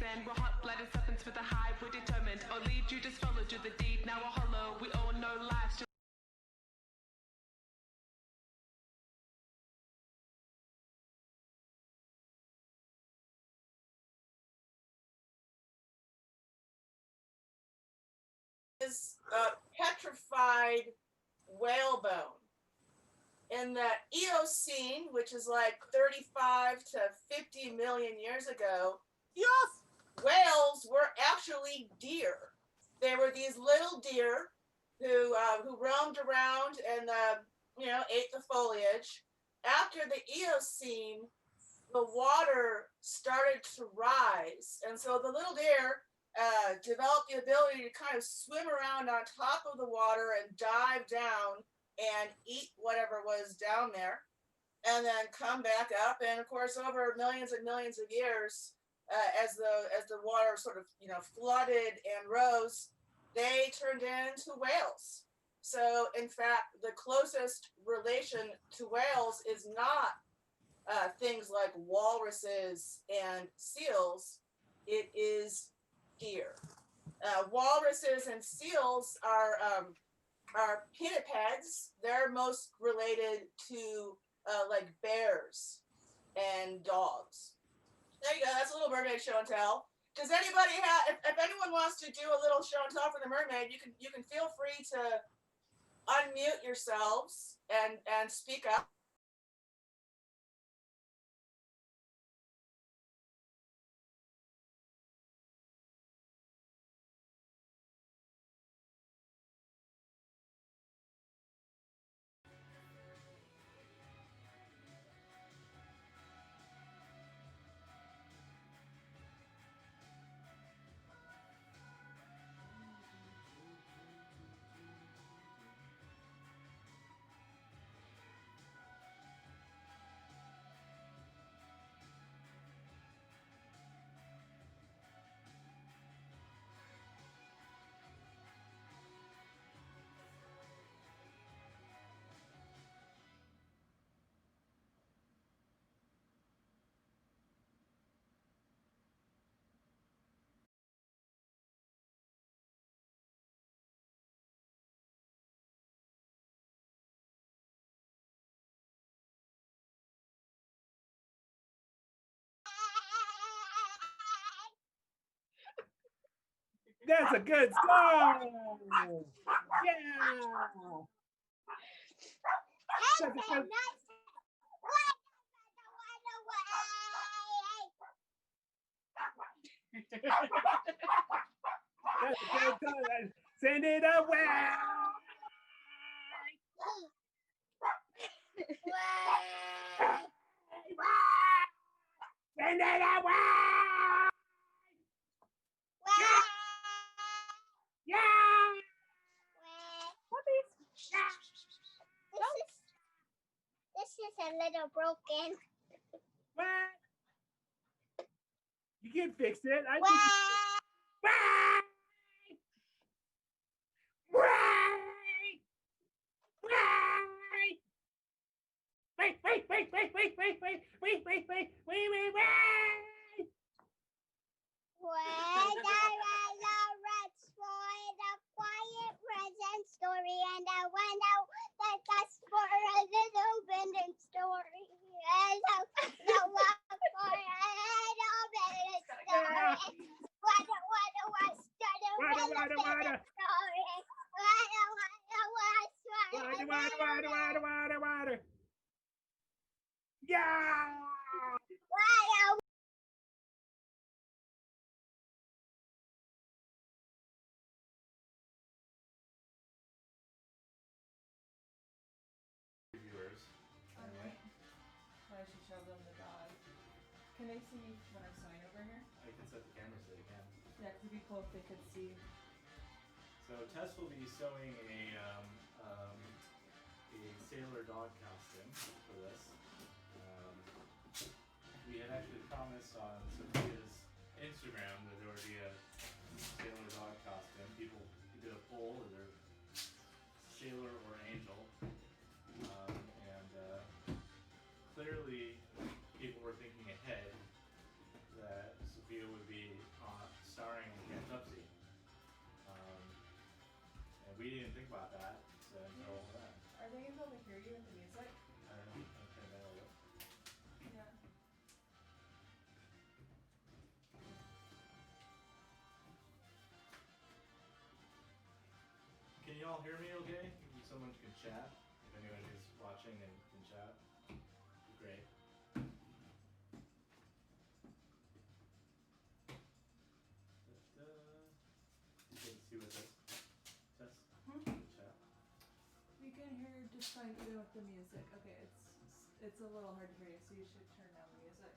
men. We're hot-blooded serpents with a hive. We're determined. Or lead you just follow to the deed. Now we're hollow. We own no lives. Is a petrified whale bone. In the Eocene, which is like 35 to 50 million years ago, Yes. whales were actually deer. They were these little deer who roamed around and ate the foliage. After the Eocene, the water started to rise, and so the little deer developed the ability to kind of swim around on top of the water and dive down and eat whatever was down there, and then come back up. And of course, over millions and millions of years, as the water sort of flooded and rose, they turned into whales. So, in fact, the closest relation to whales is not things like walruses and seals. It is deer. Walruses and seals are pinnipeds. They're most related to like bears and dogs. There you go. That's a little mermaid show and tell. Does anybody have? If anyone wants to do a little show and tell for the mermaid, you can feel free to unmute yourselves and speak up. That's a good song. Yeah. That's a good... That's a good song. Send it away. Send it away. Yeah. This is a little broken. What? You can fix it. I Wait. Let's for the quiet present story, and I went out that that's for a little bit story. And the love for a little bit story. What Water. Yeah. Viewers. All right. I should show them the dog. Can they see when I sign over here? I can set the camera so they can. Yeah, because it'd be cool if they could see. So Tess will be sewing a sailor dog costume for this. We had actually promised on Sophia's Instagram that there would be a sailor dog costume. People did a poll, either sailor or angel, and clearly people were thinking ahead that Sophia would be think about that. So until then, Are they gonna be able to hear you with the music? I don't know. I'm turn that over. Yeah. Can you all hear me okay? Maybe someone can chat. If anyone is watching and can chat, great. You can see with this. Test. Hmm? Chat. We can hear just fine even with the music. Okay, it's a little hard to hear you, so you should turn down the music.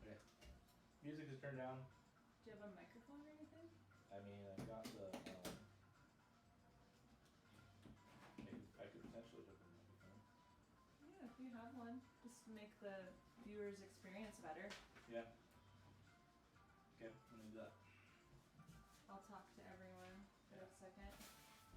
Okay. Music is turned down. Do you have a microphone or anything? I mean, I've got the. I could potentially hook a microphone. Yeah, if you have one, just to make the viewer's experience better. Yeah. Okay, let me do that. I'll talk to everyone for a second.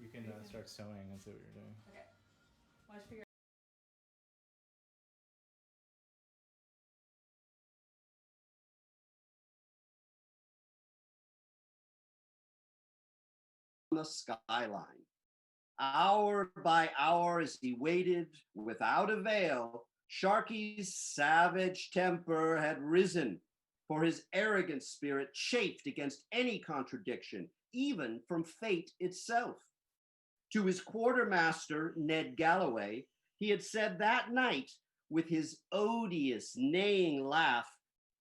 You can start sewing and see what you're doing. Okay. Why don't you figure the skyline. Hour by hour, as he waited without avail, Sharky's savage temper had risen, for his arrogant spirit chafed against any contradiction, even from fate itself. To his quartermaster, Ned Galloway, he had said that night, with his odious neighing laugh,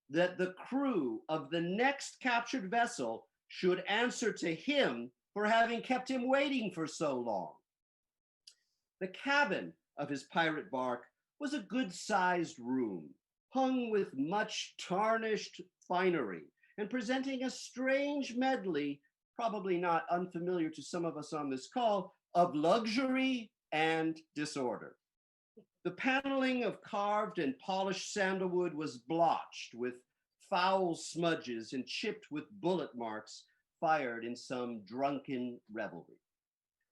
that the crew of the next captured vessel should answer to him for having kept him waiting for so long. The cabin of his pirate bark was a good-sized room, hung with much tarnished finery and presenting a strange medley, probably not unfamiliar to some of us on this call, of luxury and disorder. The paneling of carved and polished sandalwood was blotched with foul smudges and chipped with bullet marks fired in some drunken revelry.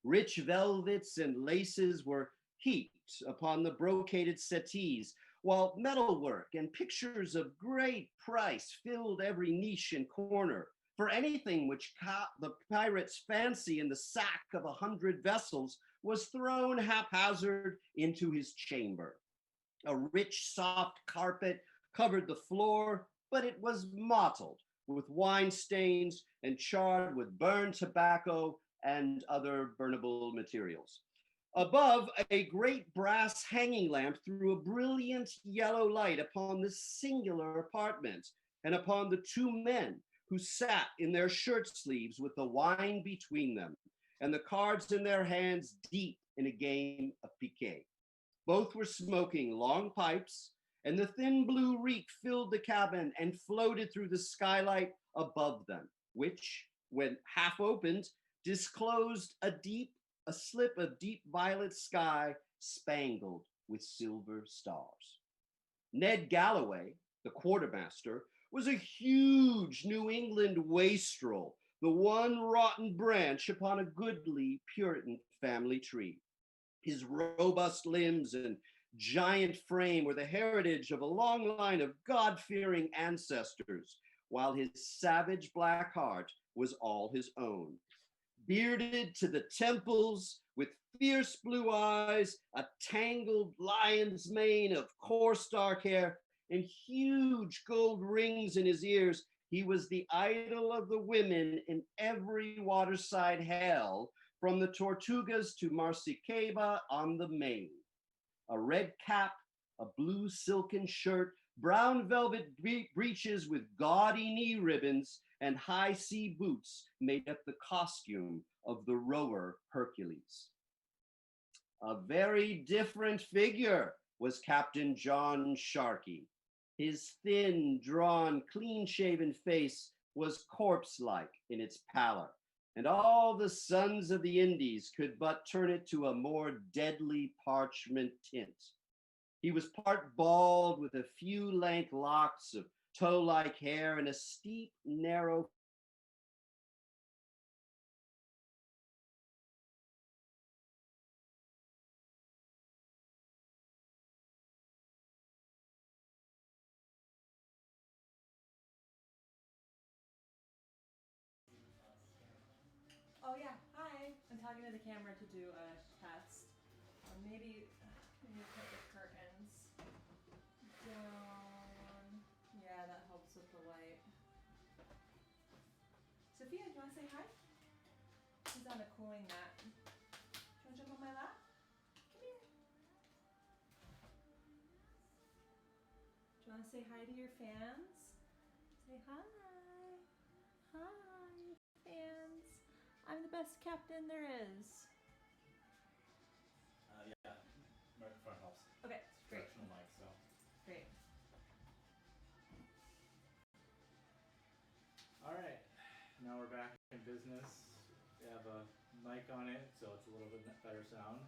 Rich velvets and laces were heaped upon the brocaded settees, while metalwork and pictures of great price filled every niche and corner. For anything which caught the pirate's fancy in the sack of 100 vessels was thrown haphazard into his chamber. A rich, soft carpet covered the floor, but it was mottled with wine stains and charred with burned tobacco and other burnable materials. Above, a great brass hanging lamp threw a brilliant yellow light upon this singular apartment and upon the two men who sat in their shirt sleeves with the wine between them and the cards in their hands deep in a game of piquet. Both were smoking long pipes, and the thin blue reek filled the cabin and floated through the skylight above them, which, when half opened, disclosed a slip of deep violet sky spangled with silver stars. Ned Galloway, the quartermaster, was a huge New England wastrel, the one rotten branch upon a goodly Puritan family tree. His robust limbs and giant frame were the heritage of a long line of God-fearing ancestors, while his savage black heart was all his own. Bearded to the temples, with fierce blue eyes, a tangled lion's mane of coarse dark hair, and huge gold rings in his ears, he was the idol of the women in every waterside hell, from the Tortugas to Maracaibo on the Main. A red cap, a blue silken shirt, brown velvet breeches with gaudy knee ribbons, and high sea boots made up the costume of the rower Hercules. A very different figure was Captain John Sharkey. His thin, drawn, clean-shaven face was corpse-like in its pallor, and all the sons of the Indies could but turn it to a more deadly parchment tint. He was part bald with a few lank locks of tow-like hair and a steep, narrow Oh yeah, hi. I'm talking pointed the camera to do a test. Maybe put the curtains down. Yeah, that helps with the light. Sophia, do you want to say hi? She's on a cooling mat. Do you want to jump on my lap? Come here. Do you want to say hi to your fans? Say hi. Hi, fans. I'm the best captain there is. Yeah, microphone helps. Okay, great. Directional mic, so. Great. All right, now we're back in business. We have a mic on it, so it's a little bit better sound.